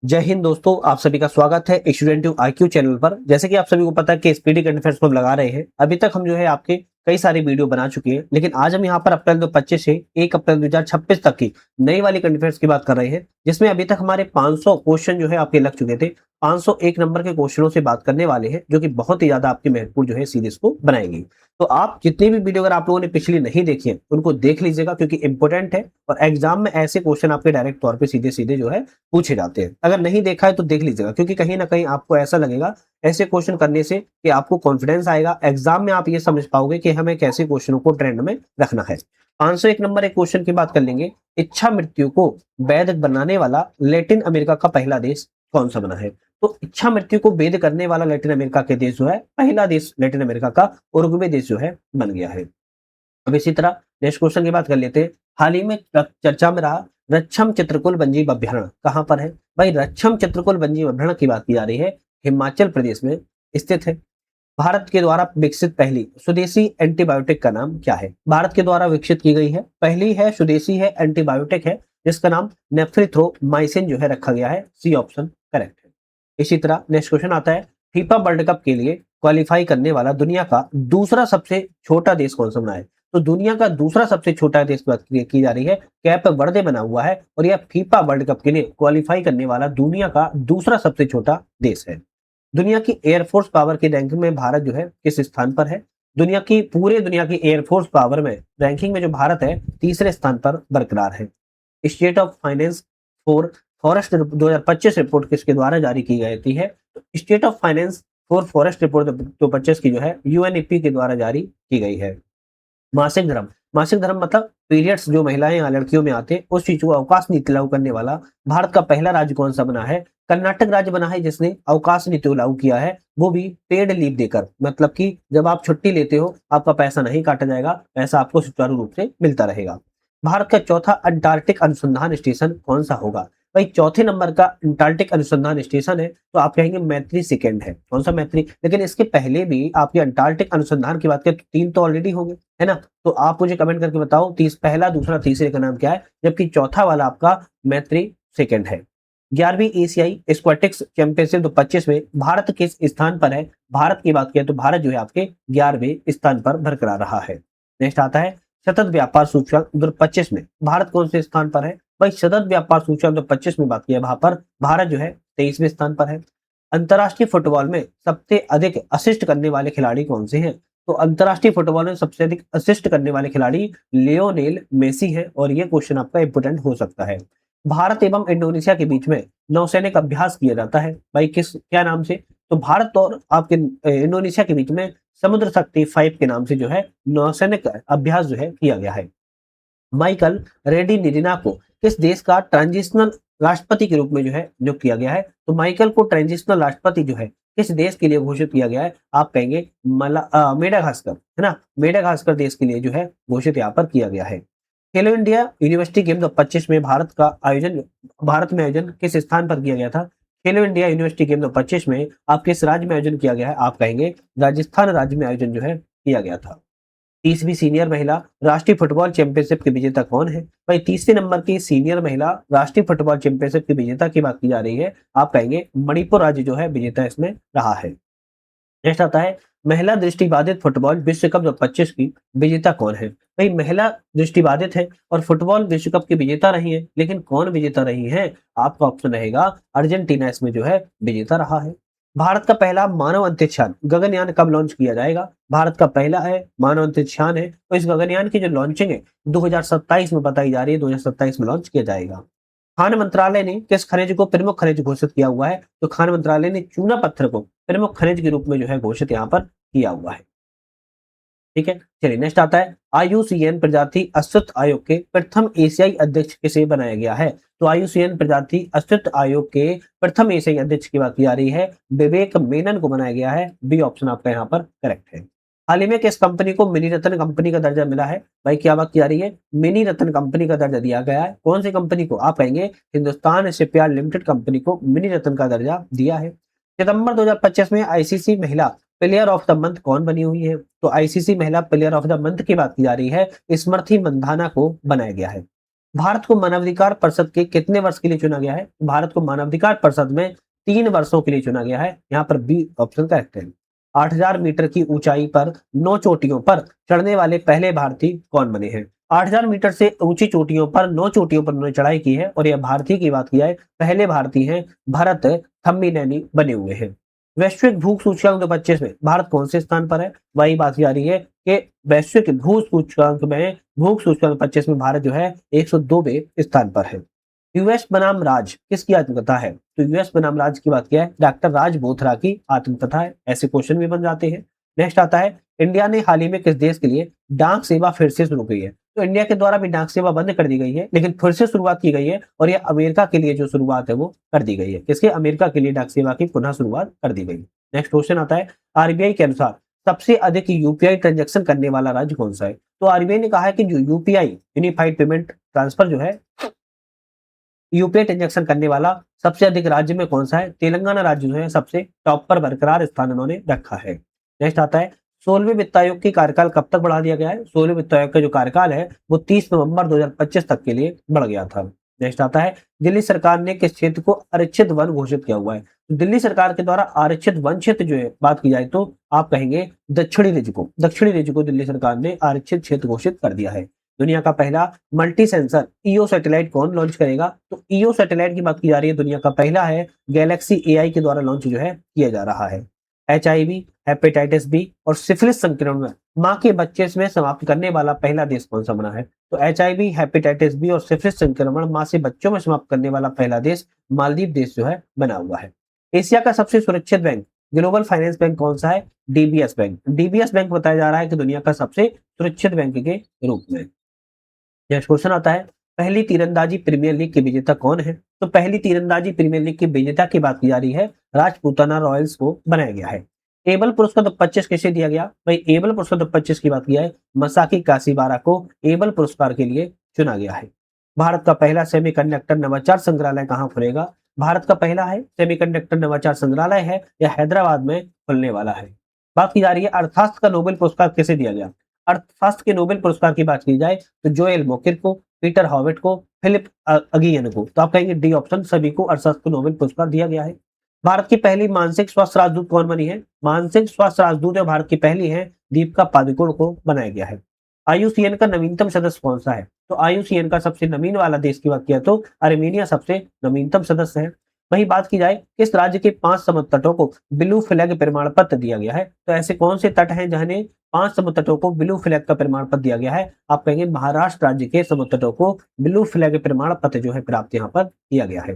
जय हिंद दोस्तों, आप सभी का स्वागत है स्टूडेंट आईक्यू चैनल पर। जैसे कि आप सभी को पता है कि स्पीडी करंट अफेयर्स को हम लगा रहे हैं। अभी तक हम जो है आपके कई सारी वीडियो बना चुके हैं, लेकिन आज हम यहाँ पर अप्रैल 2025 से 1 अप्रैल 2026 तक की नई वाली करंट अफेयर्स की बात कर रहे हैं, जिसमें अभी तक हमारे 500 क्वेश्चन जो है आपके लग चुके थे। 501 नंबर के क्वेश्चनों से बात करने वाले हैं, जो कि बहुत ही ज्यादा आपकी महत्वपूर्ण जो है सीरीज को बनाएंगी। तो आप जितनी भी वीडियो अगर आप लोगों ने पिछली नहीं देखी है, उनको देख लीजिएगा, क्योंकि इंपॉर्टेंट है और एग्जाम में ऐसे क्वेश्चन आपके डायरेक्ट तौर पर सीधे सीधे जो है पूछे जाते हैं। अगर नहीं देखा है तो देख लीजिएगा, क्योंकि कहीं ना कहीं आपको ऐसा लगेगा ऐसे क्वेश्चन करने से कि आपको कॉन्फिडेंस आएगा। एग्जाम में आप ये समझ पाओगे कि हमें कैसे क्वेश्चनों को ट्रेंड में रखना है। 501 नंबर एक क्वेश्चन की बात कर लेंगे। इच्छा मृत्यु को वैध बनाने वाला लैटिन अमेरिका का पहला देश कौन सा बना है? तो इच्छा मृत्यु को वैध करने वाला लैटिन अमेरिका के देश जो है, पहला देश लैटिन अमेरिका का उरुग्वे देश जो है बन गया है। अब इसी तरह नेक्स्ट क्वेश्चन की बात कर लेते हैं। हाल ही में चर्चा में रहा रच्छम चित्रकूट वन्यजीव अभ्यारण्य कहाँ पर है? भाई रच्छम चित्रकूट वन्यजीव अभ्यारण्य की बात की जा रही है, हिमाचल प्रदेश में स्थित है। भारत के द्वारा विकसित पहली स्वदेशी एंटीबायोटिक का नाम क्या है? भारत के द्वारा विकसित की गई है, पहली है, स्वदेशी है, एंटीबायोटिक है, जिसका नाम नेफ्रिथ्रोमाइसिन जो है रखा गया है। सी ऑप्शन करेक्ट है। इसी तरह नेक्स्ट क्वेश्चन आता है, फीफा वर्ल्ड कप के लिए क्वालिफाई करने वाला दुनिया का दूसरा सबसे छोटा देश कौन सा बना है? तो दुनिया का दूसरा सबसे छोटा देश बात की जा रही है, कैप वर्दे बना हुआ है, और यह फीफा वर्ल्ड कप के लिए क्वालिफाई करने वाला दुनिया का दूसरा सबसे छोटा देश है। दुनिया की एयरफोर्स पावर की रैंकिंग में भारत जो है किस स्थान पर है? पूरे दुनिया की एयरफोर्स पावर में रैंकिंग में जो भारत है, तीसरे स्थान पर बरकरार है। State of finance for forest 2025 report किसके द्वारा जारी की गई है? तो state of finance for forest report 2025 की जो है यूएनईपी के द्वारा जारी की गई है। मासिक धर्म, मासिक धर्म मतलब पीरियड्स जो महिलाएं या लड़कियों में आते हैं, उस चीज को अवकाश नीति लागू करने वाला भारत का पहला राज्य कौन सा बना है? कर्नाटक राज्य बना है, जिसने अवकाश नीति लागू किया है, वो भी पेड लीव देकर। मतलब कि जब आप छुट्टी लेते हो, आपका पैसा नहीं काटा जाएगा, पैसा आपको सुचारू रूप से मिलता रहेगा। भारत का चौथा अंटार्कटिक अनुसंधान स्टेशन कौन सा होगा? भाई चौथे नंबर का अंटार्कटिक अनुसंधान स्टेशन है, तो आप कहेंगे मैत्री सेकंड है। कौन सा मैत्री? लेकिन इसके पहले भी आपके अंटार्कटिक अनुसंधान की बात करें तो 3 तो ऑलरेडी हो गए, है ना? तो आप मुझे कमेंट करके बताओ, पहला, दूसरा, तीसरे का नाम क्या है, जबकि चौथा वाला आपका मैत्री सेकंड है। 11वीं एशियाई स्क्वैटिक्स चैंपियनशिप 2025 में भारत किस स्थान पर है? भारत की बात करें तो भारत जो है आपके 11वें स्थान पर बरकरार रहा है। नेक्स्ट आता है, सतत व्यापार सूचकांक 2025 में भारत कौन से स्थान पर है? भाई सतत व्यापार सूचकांक 2025 में बात किया, वहां पर भारत जो है 23वें स्थान पर है। अंतरराष्ट्रीय फुटबॉल में सबसे अधिक असिस्ट करने वाले खिलाड़ी कौन से हैं? तो अंतरराष्ट्रीय फुटबॉल में सबसे अधिक असिस्ट करने वाले खिलाड़ी लियोनेल मेसी है, और ये क्वेश्चन आपका इंपोर्टेंट हो सकता है। भारत एवं इंडोनेशिया के बीच में नौसैनिक अभ्यास किया जाता है, भाई किस क्या नाम से? तो भारत और आपके इंडोनेशिया के बीच में समुद्र शक्ति 5 के नाम से जो है नौसैनिक अभ्यास जो है किया गया है। माइकल रेड्डी को किस देश का ट्रांजिशनल राष्ट्रपति के रूप में जो है नियुक्त किया गया है? तो माइकल को ट्रांजिशनल राष्ट्रपति जो है किस देश के लिए घोषित किया गया है? आप कहेंगे मेडागास्कर, है ना? मेडागास्कर देश के लिए जो है घोषित यहाँ पर किया गया है। खेलो इंडिया यूनिवर्सिटी गेम 2025 में भारत में आयोजन किस स्थान पर किया गया था? खेलो इंडिया यूनिवर्सिटी गेम 2025 में आप किस राज्य में आयोजन किया गया है? आप कहेंगे राजस्थान राज्य में आयोजन जो है किया गया था। 30वीं सीनियर महिला राष्ट्रीय फुटबॉल चैंपियनशिप की विजेता कौन है? भाई तीसरे नंबर की सीनियर महिला राष्ट्रीय फुटबॉल चैंपियनशिप की विजेता की बात की जा रही है, आप कहेंगे मणिपुर राज्य जो है विजेता इसमें रहा है। नेक्स्ट आता है, महिला दृष्टिबाधित फुटबॉल विश्व कप 2025 की विजेता कौन है? भाई महिला दृष्टिबाधित है और फुटबॉल विश्व कप की विजेता रही है, लेकिन कौन विजेता रही है? आपका ऑप्शन रहेगा अर्जेंटीना इसमें जो है विजेता रहा है। भारत का पहला मानव अंतरिक्ष यान गगनयान कब लॉन्च किया जाएगा? भारत का पहला है मानव अंतरिक्ष यान है, तो इस गगनयान की जो लॉन्चिंग है 2027 में बताई जा रही है, 2027 में लॉन्च किया जाएगा। खान मंत्रालय ने किस खनिज को प्रमुख खनिज घोषित किया हुआ है? तो खान मंत्रालय ने चूना पत्थर को प्रमुख खनिज के रूप में जो है घोषित यहाँ पर किया हुआ है। ठीक है, चलिए नेक्स्ट आता है, आयुसीएन प्रजाति अस्तित्व आयोग के प्रथम एशियाई अध्यक्ष किसे बनाया गया है? तो आयुसीएन प्रजाति अस्तित्व आयोग के प्रथम एशियाई अध्यक्ष की बात की जा रही है, विवेक मेनन को बनाया गया है। बी ऑप्शन आपका यहाँ पर करेक्ट है। हाल ही में किस कंपनी को मिनी रत्न कंपनी का दर्जा मिला है? भाई क्या बात की जा रही है? मिनी रत्न कंपनी का दर्जा दिया गया है। कौन सी कंपनी को? आप कहेंगे हिंदुस्तान शिपयार्ड लिमिटेड कंपनी को मिनी रत्न का दर्जा दिया है। सितंबर 2025 में आईसीसी महिला प्लेयर ऑफ द मंथ कौन बनी हुई है? तो आईसीसी महिला प्लेयर ऑफ द मंथ की बात की जा रही है, स्मृति मंधाना को बनाया गया है। भारत को मानवाधिकार परिषद के कितने वर्ष के लिए चुना गया है? भारत को मानवाधिकार परिषद में 3 वर्षों के लिए चुना गया है। यहाँ पर बी ऑप्शन करेक्ट है। 8,000 मीटर की ऊंचाई पर 9 चोटियों पर चढ़ने वाले पहले भारतीय कौन बने हैं? 8,000 मीटर से ऊंची चोटियों पर 9 चोटियों पर उन्होंने चढ़ाई की है और यह भारतीय की बात की जाए पहले भारतीय हैं भरत थम्मीनैनी बने हुए हैं। वैश्विक भूख सूचकांक 2025 में भारत कौन से स्थान पर है? वही बात की जा रही है कि वैश्विक भूख सूचकांक में भूख सूचकांक 25 में भारत जो है 102वें स्थान पर है। यूएस बनाम राज किसकी आत्मकथा है? तो यूएस बनाम राज की बात किया है डॉक्टर राज बोथरा की आत्मकथा है। ऐसे क्वेश्चन भी बन जाते हैं। नेक्स्ट आता है इंडिया ने हाल ही में किस देश के लिए डाक सेवा फिर से शुरू की है? तो इंडिया के द्वारा भी डाक सेवा बंद कर दी गई है लेकिन फिर से शुरुआत की गई है और यह अमेरिका के लिए जो शुरुआत है वो कर दी गई है। किसके? अमेरिका के लिए डाक सेवा की पुनः शुरुआत कर दी गई। नेक्स्ट क्वेश्चन आता है आरबीआई के अनुसार सबसे अधिक यूपीआई ट्रांजैक्शन करने वाला राज्य कौन सा है? तो आरबीआई ने कहा है कि जो यूपीआई यूनिफाइड पेमेंट ट्रांसफर जो है यूपीआई ट्रांजैक्शन करने वाला सबसे अधिक राज्य में कौन सा है? तेलंगाना राज्य जो है सबसे टॉप पर बरकरार स्थान उन्होंने रखा है। नेक्स्ट आता है 16वें वित्त आयोग की कार्यकाल कब तक बढ़ा दिया गया है? 16वें वित्त आयोग का जो कार्यकाल है वो 30 नवंबर 2025 तक के लिए बढ़ गया था। नेक्स्ट आता है दिल्ली सरकार ने किस क्षेत्र को आरक्षित वन घोषित किया हुआ है? तो दिल्ली सरकार के द्वारा आरक्षित वन क्षेत्र जो है बात की जाए तो आप कहेंगे दक्षिणी रीजन को दिल्ली सरकार ने आरक्षित क्षेत्र घोषित कर दिया है। दुनिया का पहला मल्टी सेंसर ईओ सैटेलाइट कौन लॉन्च करेगा? तो ईओ सैटेलाइट की बात की जा रही है दुनिया का पहला है गैलेक्सी एआई के द्वारा लॉन्च जो है किया जा रहा है। एचआईवी हेपेटाइटिस बी और सिफिलिस संक्रमण में मां के बच्चे में समाप्त करने वाला पहला देश कौन सा बना है? तो एचआईवी हेपेटाइटिस बी और सिफिलिस संक्रमण मां से बच्चों में समाप्त करने वाला पहला देश मालदीव देश जो है बना हुआ है। एशिया का सबसे सुरक्षित बैंक ग्लोबल फाइनेंस बैंक कौन सा है? DBS bank. डीबीएस बैंक बताया जा रहा है कि दुनिया का सबसे सुरक्षित बैंक के रूप में। नेक्स्ट क्वेश्चन आता है पहली तीरंदाजी प्रीमियर लीग के विजेता कौन है? तो पहली तीरंदाजी प्रीमियर लीग के विजेता की बात की जा रही है राजपूताना रॉयल्स को बनाया गया है। एबल पुरस्कार 2025 किसे दिया गया? भाई एबल पुरस्कार 2025 की बात किया है मसाकी काशीबारा को एबल पुरस्कार के लिए चुना गया है। भारत का पहला सेमीकंडक्टर नवाचार संग्रहालय कहाँ खुलेगा? भारत का पहला है सेमीकंडक्टर नवाचार संग्रहालय है यह हैदराबाद में खुलने वाला है। बात की जा रही है अर्थशास्त्र का नोबेल पुरस्कार किसे दिया गया? अर्थशास्त्र के नोबेल पुरस्कार की बात की जाए तो जोएल मोकिर को, पीटर हॉवेट को, फिलिप अगियन को। तो आप कहेंगे डी ऑप्शन सभी को अर्थशास्त्र को नोबेल पुरस्कार दिया गया है। भारत की पहली मानसिक स्वास्थ्य राजदूत कौन बनी है? मानसिक स्वास्थ्य राजदूत जो भारत की पहली है दीपिका पादुकोण को बनाया गया है। आईयूसीएन का नवीनतम सदस्य कौन सा है? तो आईयूसीएन का सबसे नवीन वाला देश की बात किया तो आर्मेनिया सबसे नवीनतम सदस्य है। वही बात की जाए किस राज्य के 5 समुद्र तटों को ब्लू फ्लैग प्रमाण पत्र दिया गया है? तो ऐसे कौन से तट हैं जिन्हें 5 समुद्र तटों को ब्लू फ्लैग का प्रमाण पत्र दिया गया है? आप कहेंगे महाराष्ट्र राज्य के समुद्र तटों को ब्लू फ्लैग प्रमाण पत्र जो है प्राप्त यहाँ पर किया गया है।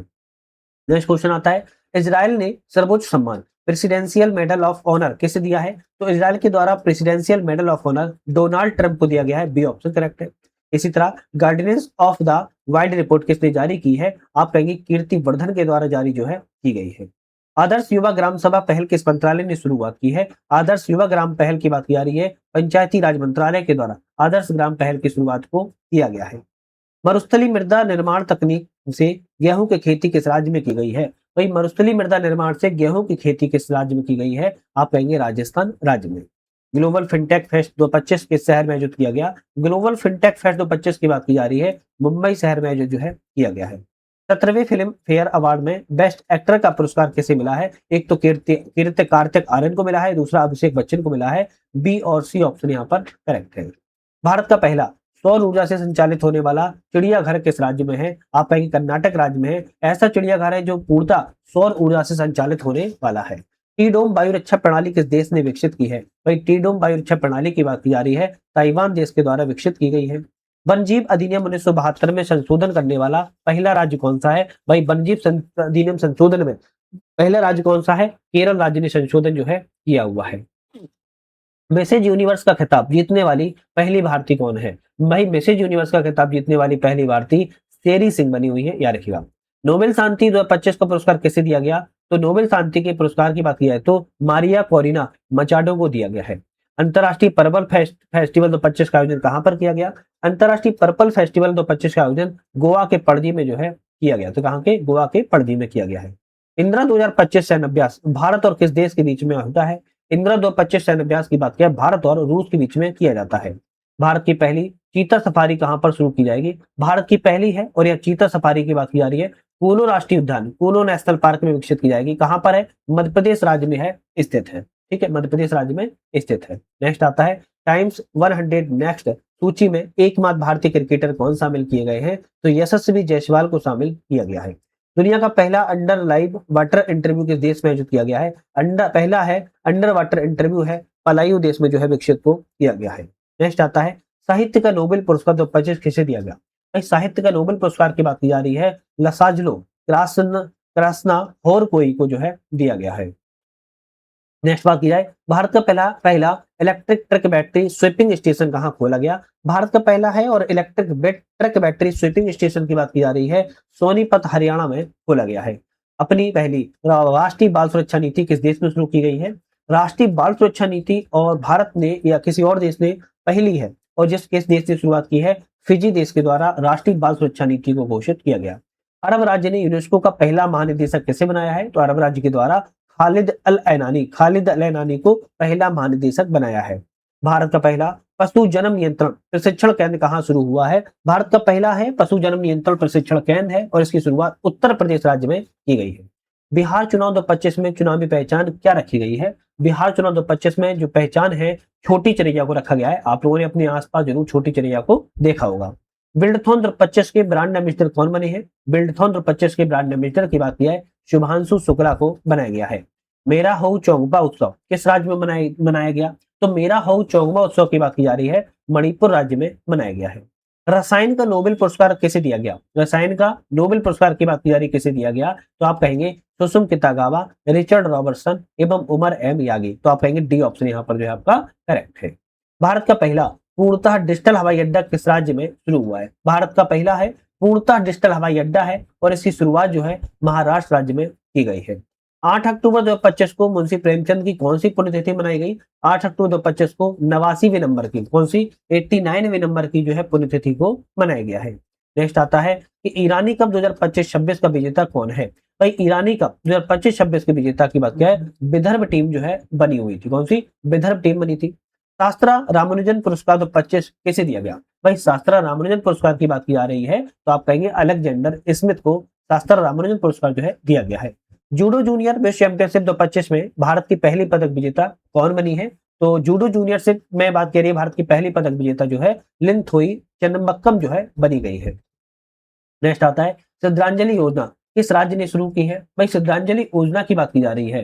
नेक्स्ट क्वेश्चन आता है इजराइल ने सर्वोच्च सम्मान प्रेसिडेंशियल मेडल ऑफ ऑनर किसे दिया है? तो इजराइल के द्वारा presidential medal of honour Donald Trump को दिया गया है। बी ऑप्शन करेक्ट है। इसी तरह guardians of the wild report किसने जारी की है? आप कहेंगे कीर्ति वर्धन के द्वारा जारी जो है की गई है। आदर्श युवा ग्राम सभा पहल किस मंत्रालय ने शुरुआत की है? आदर्श युवा ग्राम पहल की बात की जा रही है पंचायती राज मंत्रालय के द्वारा आदर्श ग्राम पहल की शुरुआत को किया गया है। मरुस्थली मृदा निर्माण तकनीक से गेहूं की खेती किस राज्य में की गई है? वही मरुस्थली मृदा निर्माण से गेहूं की खेती किस राज्य में की गई है? आप कहेंगे राजस्थान राज्य में। ग्लोबल फिनटेक फेस्ट 2025 किस शहर में आयोजित किया गया? ग्लोबल फिनटेक फेस्ट 2025 की बात की जा रही है मुंबई शहर में जो है किया गया है। 17वें फिल्म फेयर अवार्ड में बेस्ट एक्टर का पुरस्कार किसे मिला है? एक तो कीर्ति कार्तिक आर्यन को मिला है, दूसरा अभिषेक बच्चन को मिला है। बी और सी ऑप्शन यहाँ पर करेक्ट है। भारत का पहला सौर ऊर्जा से संचालित होने वाला चिड़ियाघर किस राज्य में है? आप कहेंगे कर्नाटक राज्य में है। ऐसा चिड़ियाघर है जो पूर्णतः सौर ऊर्जा से संचालित होने वाला है। टी डोम वायु रक्षा प्रणाली किस देश ने विकसित की है? भाई टी डोम वायु रक्षा प्रणाली की बात की जा रही है ताइवान देश के द्वारा विकसित की गई है। वन्यजीव अधिनियम 1972 में संशोधन करने वाला पहला राज्य कौन सा है? भाई वन्यजीव अधिनियम संशोधन में पहला राज्य कौन सा है? केरल राज्य ने संशोधन जो है किया हुआ है। मैसेज यूनिवर्स का खिताब जीतने वाली पहली भारतीय कौन है? भाई मैसेज यूनिवर्स का खिताब जीतने वाली पहली भारतीय शेरी सिंह बनी हुई है, याद रखिएगा। नोबेल शांति 2025 का पुरस्कार किसे दिया गया? तो नोबेल शांति के पुरस्कार की बात की जाए तो मारिया कोरिना मचाडो को दिया गया है। अंतरराष्ट्रीय पर्पल फेस्टिवल 2025 का आयोजन कहां पर किया गया? अंतरराष्ट्रीय पर्पल फेस्टिवल 2025 का आयोजन गोवा के पणजी में जो है किया गया। तो कहां के? गोवा के पणजी में किया गया है। इंदिरा 2025 सैन्य अभ्यास भारत और किस देश के बीच में होता है? इंदिरा 2025 सैन्य अभ्यास की बात किया भारत और रूस के बीच में किया जाता है। भारत की पहली चीता सफारी कहां पर शुरू की जाएगी? भारत की पहली है और यह चीता सफारी की बात की जा रही है कूनो राष्ट्रीय उद्यान, कूनो नेशनल पार्क में विकसित की जाएगी। कहां पर है? मध्य प्रदेश राज्य में है, स्थित है। ठीक है, मध्य प्रदेश राज्य में स्थित है। नेक्स्ट आता है टाइम्स 100 नेक्स्ट सूची में एकमात्र भारतीय क्रिकेटर कौन शामिल किए गए हैं? तो यशस्वी जायसवाल को शामिल किया गया है। दुनिया का पहला अंडर लाइव वाटर इंटरव्यू किस देश में आयोजित किया गया है? पहला है अंडर वाटर इंटरव्यू है पलायू देश में जो है विकसित को किया गया है। नेक्स्ट आता है साहित्य का नोबेल पुरस्कार 2025 किसे दिया गया? भाई साहित्य का नोबेल पुरस्कार की बात की जा रही है लसाज्लो क्रास्ना होरकोई को जो है दिया गया है। नेक्स्ट बात की जाए भारत का पहला पहला electric truck battery sweeping station कहां खोला गया? भारत का पहला है और electric truck battery sweeping station की बात की जा रही है सोनीपत हरियाणा में खोला गया है। अपनी पहली राष्ट्रीय बाल सुरक्षा नीति किस देश में शुरू की गई है? राष्ट्रीय बाल सुरक्षा नीति और भारत ने या किसी और देश ने पहली है और किस देश ने शुरुआत की है? फिजी देश के द्वारा राष्ट्रीय बाल सुरक्षा नीति को घोषित किया गया। अरब राज्य ने यूनेस्को का पहला महानिदेशक किसे बनाया है? तो अरब राज्य के द्वारा खालिद अल ऐनानी को पहला महानिदेशक बनाया है। भारत का पहला पशु जन्म नियंत्रण प्रशिक्षण केंद्र कहां शुरू हुआ है? भारत का पहला है पशु जन्म नियंत्रण प्रशिक्षण केंद्र है और इसकी शुरुआत उत्तर प्रदेश राज्य में की गई है। बिहार चुनाव 2025 में चुनावी पहचान क्या रखी गई है? बिहार चुनाव 2025 में जो पहचान है छोटी चिड़ैया को रखा गया है। आप लोगों ने अपने आसपास जरूर छोटी चिड़ैया को देखा होगा। बिल्डथॉन 2025 के ब्रांड एम्बेसडर कौन बने हैं? बिल्डथॉन 2025 के ब्रांड एम्बेसडर की बात की है शुभांशु शुक्ला को बनाया गया है। मेरा हऊ चौगबा उत्सव किस राज्य में मनाया गया? तो मेरा हऊ चौगबा उत्सव की बात की जा रही है मणिपुर राज्य में मनाया गया है। रसायन का नोबेल पुरस्कार किसे दिया गया? रसायन का नोबेल पुरस्कार की बात की जा रही किसे दिया गया? तो आप कहेंगे सुसुम कितागावा, रिचर्ड रॉबर्टसन एवं उमर एम यागी। तो आप कहेंगे डी ऑप्शन यहाँ पर जो है आपका करेक्ट है। भारत का पहला पूर्णतः डिजिटल हवाई अड्डा किस राज्य में शुरू हुआ है? भारत का पहला है पूर्णतः डिजिटल हवाई अड्डा है और इसकी शुरुआत जो है महाराष्ट्र राज्य में की गई है। 8 अक्टूबर 2025 को मुंशी प्रेमचंद की कौन सी पुण्यतिथि मनाई गई? 8 अक्टूबर 2025 को 89वें नंबर की कौन सी 89वें नंबर की जो है पुण्यतिथि को मनाया गया है। नेक्स्ट आता है कि ईरानी कप 2025-26 का विजेता कौन है? भाई ईरानी कप 2025-26 के विजेता की बात क्या है? विदर्भ टीम जो है बनी हुई थी। कौन सी? विदर्भ टीम बनी थी। शास्त्रा रामानुजन पुरस्कार 2025 किसे दिया गया? भाई शास्त्रा रामानुजन पुरस्कार की बात की जा रही है तो आप कहेंगे अलेक्जेंडर स्मिथ को शास्त्रा रामानुजन पुरस्कार जो है दिया गया है। जूडो जूनियर विश्व चैंपियनशिप 2025 में भारत की पहली पदक विजेता कौन बनी है? तो जूडो जूनियर से मैं बात कर रही है भारत की पहली पदक विजेता जो है लिनथोई चन्नम्बक्कम जो है बनी गई है। नेक्स्ट आता है श्रद्धांजलि योजना किस राज्य ने शुरू की है? भाई श्रद्धांजलि योजना की बात की जा रही है।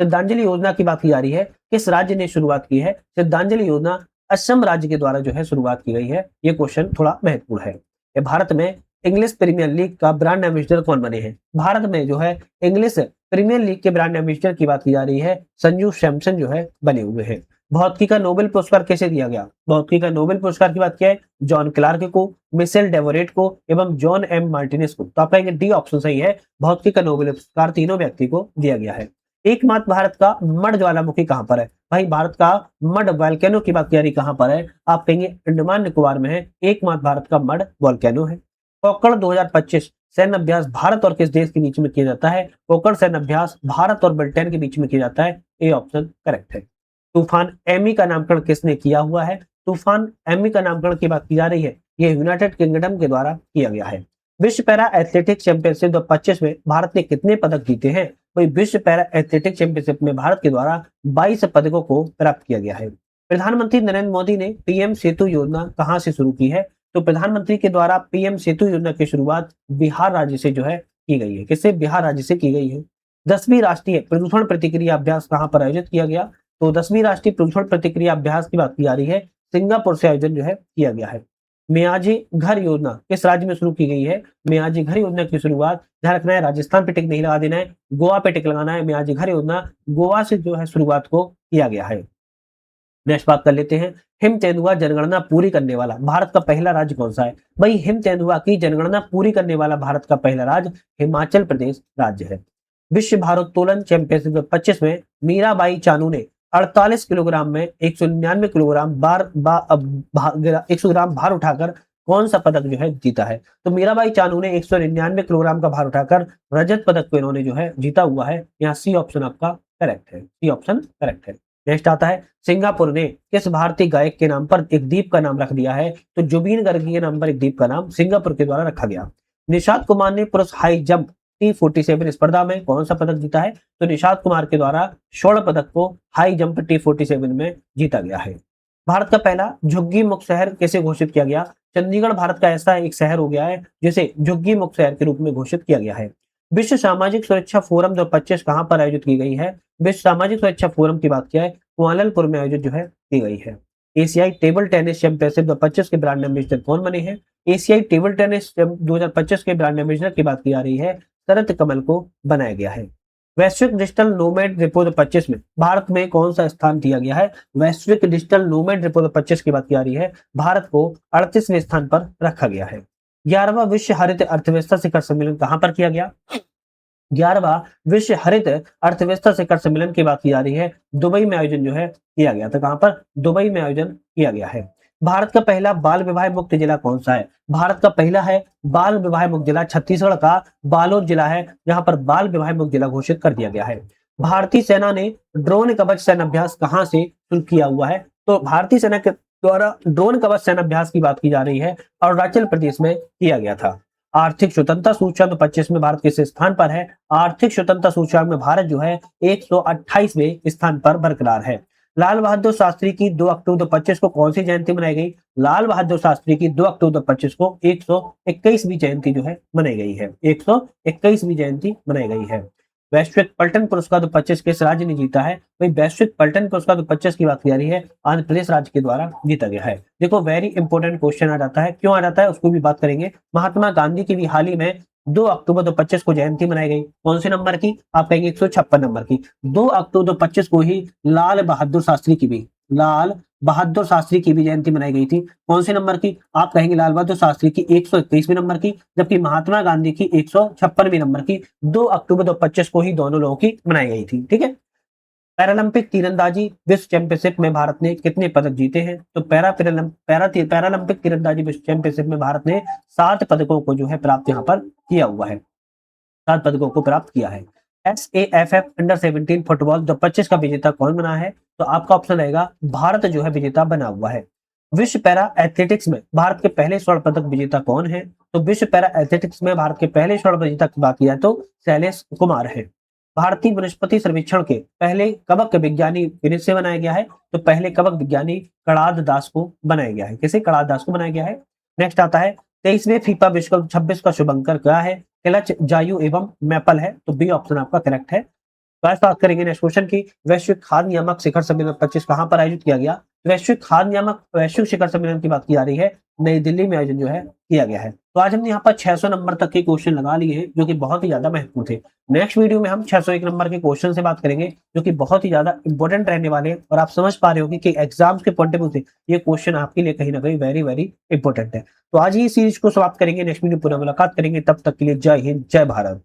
श्रद्धांजलि योजना की बात की जा रही है किस राज्य ने शुरुआत की है? श्रद्धांजलि योजना असम राज्य के द्वारा जो है शुरुआत की गई है। ये क्वेश्चन थोड़ा महत्वपूर्ण है। भारत में इंग्लिश प्रीमियर लीग का ब्रांड एम्बेसडर कौन बने हैं? भारत में जो है इंग्लिश प्रीमियर लीग के ब्रांड एम्बेसडर की बात की जा रही है संजू सैमसन जो है बने हुए हैं। भौतिकी का नोबेल पुरस्कार कैसे दिया गया? भौतिकी का नोबेल पुरस्कार की बात क्या है? जॉन क्लार्क को, मिशेल डेवोरेट को एवं जॉन एम मार्टिनेस को। तो आप कहेंगे डी ऑप्शन सही है। भौतिकी का नोबेल पुरस्कार तीनों व्यक्ति को दिया गया है। एकमात्र भारत का मड ज्वालामुखी कहां पर है? भाई भारत का मड वॉल्केनो की बात की कहां पर है? आप कहेंगे अंडमान निकोबार में है। एकमात्र भारत का मड वॉल्केनो है। पोखरण 2025 सैन्य अभ्यास भारत और किस देश के बीच में किया जाता है? पोखरण सैन्य अभ्यास भारत और ब्रिटेन के बीच में किया जाता है। ए ऑप्शन करेक्ट है। तूफान एमी का नामकरण किसने किया हुआ है? तूफान एमी का नामकरण की बात की जा रही है यह यूनाइटेड किंगडम के द्वारा किया गया है। विश्व पैरा एथलेटिक्स चैंपियनशिप 2025 में भारत ने कितने पदक जीते हैं? वही विश्व पैरा एथलेटिक्स चैंपियनशिप में भारत के द्वारा 22 पदकों को प्राप्त किया गया है। प्रधानमंत्री नरेंद्र मोदी ने पीएम सेतु योजना कहां से शुरू की है? तो प्रधानमंत्री के द्वारा पीएम सेतु योजना की शुरुआत बिहार राज्य से जो है की गई है। किससे? बिहार राज्य से की गई है। 10वीं राष्ट्रीय प्रदूषण प्रतिक्रिया अभ्यास कहां पर आयोजित किया गया? तो 10वीं राष्ट्रीय प्रदूषण प्रतिक्रिया अभ्यास की बात की जा रही है सिंगापुर से आयोजन जो है किया गया है। मियाजी घर योजना किस राज्य में शुरू की गई है? मियाजी घर योजना की शुरुआत, ध्यान रखना है राजस्थान पे टिक नहीं लगा देना है, गोवा पे टिक लगाना है। मियाजी घर योजना गोवा से जो है शुरुआत को किया गया है। नेक्स्ट बात कर लेते हैं हिम तेंदुआ जनगणना पूरी करने वाला भारत का पहला राज्य कौन सा है? भाई हिम तेंदुआ की जनगणना पूरी करने वाला भारत का पहला राज्य हिमाचल प्रदेश राज्य है। विश्व भारोत्तोलन चैंपियनशिप 2025 में मीराबाई चानू ने 48 किलोग्राम में 199 किलोग्राम 100 ग्राम भार उठाकर कौन सा पदक जो है जीता है? तो मीराबाई चानू ने 199 किलोग्राम का भार उठाकर रजत पदक को इन्होंने जो है जीता हुआ है। यहाँ सी ऑप्शन आपका करेक्ट है। सी ऑप्शन करेक्ट है। नेक्स्ट आता है सिंगापुर ने किस भारतीय गायक के नाम पर एक द्वीप का नाम रख दिया है? तो जुबीन गर्ग के नाम पर एक द्वीप का नाम सिंगापुर के द्वारा रखा गया। निशांत कुमार ने पुरुष हाई जंप T47 स्पर्धा में कौन सा पदक जीता है? तो निशांत कुमार के द्वारा स्वर्ण पदक को हाई जंप T47 में जीता गया है। भारत का पहला झुग्गी मुक्त शहर कैसे घोषित किया गया? चंडीगढ़ भारत का ऐसा एक शहर हो गया है जिसे झुग्गी मुक्त शहर के रूप में घोषित किया गया है। विश्व सामाजिक सुरक्षा फोरम 2025 कहां पर आयोजित की गई है? विश्व सामाजिक सुरक्षा फोरम की बात किया है कुआलालंपुर में आयोजित जो है की गई है। एशियाई टेबल टेनिस चैंपियनशिप 2025 के ब्रांड एम्बेसडर कौन बने हैं? एशियाई टेबल टेनिस 2025 के ब्रांड एम्बेसडर की बात की जा रही है शरत कमल को बनाया गया है। वैश्विक डिजिटल नोमैड रिपोर्ट 25 में भारत में कौन सा स्थान दिया गया है? वैश्विक डिजिटल नोमैड रिपोर्ट 25 की बात की जा रही है, भारत को 38वें स्थान पर रखा गया है। 11वां विश्व हरित अर्थव्यवस्था शिखर सम्मेलन कहां पर किया गया? 11वां विश्व हरित अर्थव्यवस्था शिखर सम्मेलन की बात की जा रही है दुबई में आयोजन जो है किया गया था। कहां पर? दुबई में आयोजन किया गया है। भारत का पहला बाल विवाह मुक्त जिला कौन सा है? भारत का पहला है बाल विवाह मुक्त जिला छत्तीसगढ़ का बालोद जिला है, जहां पर बाल विवाह मुक्त जिला घोषित कर दिया गया है। भारतीय सेना ने ड्रोन कवच सैन्य अभ्यास कहां से शुरू किया हुआ है? तो भारतीय सेना के द्वारा ड्रोन कवच सैन्य अभ्यास की बात की जा रही है अरुणाचल प्रदेश में किया गया था। आर्थिक स्वतंत्रता सूचकांक 25 में भारत किस स्थान पर है? आर्थिक स्वतंत्रता सूचकांक में भारत जो है 128वें स्थान पर बरकरार है। लाल बहादुर शास्त्री की 2 अक्टूबर 2025 को कौन सी जयंती मनाई गई? लाल बहादुर शास्त्री की 2 अक्टूबर 2025 को 121वीं जयंती जो है मनाई गई है। 121वीं जयंती मनाई गई है। वैश्विक पलटन पुरस्कार 2025 किस राज्य ने जीता है? भाई वैश्विक पलटन पुरस्कार 2025 की बात की जा रही है आंध्र प्रदेश राज्य के द्वारा जीता गया है। देखो वेरी इंपॉर्टेंट क्वेश्चन आ जाता है, क्यों आ जाता है उसको भी बात करेंगे। महात्मा गांधी की भी हाल ही में 2 अक्टूबर 2025 को जयंती मनाई गई। कौन से नंबर की? आप कहेंगे 156 नंबर की। 2 अक्टूबर 2025 को ही लाल बहादुर शास्त्री की भी जयंती मनाई गई थी। कौन से नंबर की? आप कहेंगे लाल बहादुर शास्त्री की 121वीं नंबर की, जबकि महात्मा गांधी की 156वीं नंबर की। 2 अक्टूबर 2025 को ही दोनों लोगों की मनाई गई थी। ठीक है। पैरालंपिक तीरंदाजी विश्व चैंपियनशिप में भारत ने कितने पदक जीते हैं? तो पैरालंपिक तीरंदाजी विश्व चैंपियनशिप में भारत ने 7 पदकों को जो है प्राप्त यहाँ पर किया हुआ है। 7 पदकों को प्राप्त किया है। SAFF अंडर 17 फुटबॉल 2025 का विजेता कौन बना है? तो आपका ऑप्शन रहेगा भारत जो है विजेता बना हुआ है। विश्व पैरा एथलेटिक्स में भारत के पहले स्वर्ण पदक विजेता कौन है? तो विश्व पैरा एथलेटिक्स में भारत के पहले स्वर्ण विजेता की बात की जाए तो शैलेश कुमार है। भारतीय वनस्पति सर्वेक्षण के पहले कवक विज्ञानी किसे बनाया गया है? तो पहले कवक विज्ञानी कणाद दास को बनाया गया है। किसे? कणाद दास को बनाया गया है। नेक्स्ट आता है 23वें फीफा विश्व कप 26 का शुभंकर क्या है? क्लच, जायू एवं मैपल है। तो बी ऑप्शन आपका करेक्ट है। बात करेंगे नेक्स्ट क्वेश्चन की। वैश्विक खाद्य नियामक शिखर सम्मेलन 25 कहां पर आयोजित किया गया? वैश्विक खाद्य नियामक वैश्विक शिखर सम्मेलन की बात की जा रही है नई दिल्ली में आयोजन जो है किया गया है। तो आज हमने यहाँ पर 600 नंबर तक के क्वेश्चन लगा लिए हैं जो कि बहुत ही ज्यादा महत्वपूर्ण थे। नेक्स्ट वीडियो में हम 601 नंबर के क्वेश्चन से बात करेंगे जो कि बहुत ही ज्यादा इंपॉर्टेंट रहने वाले हैं और आप समझ पा रहे होंगे कि एग्जाम्स के पॉइंट ऑफ व्यू से ये क्वेश्चन आपके लिए कहीं ना कहीं वेरी वेरी इंपॉर्टेंट है। तो आज ही सीरीज को समाप्त करेंगे, नेक्स्ट वीडियो पुनः मुलाकात करेंगे। तब तक के लिए जय हिंद, जय भारत।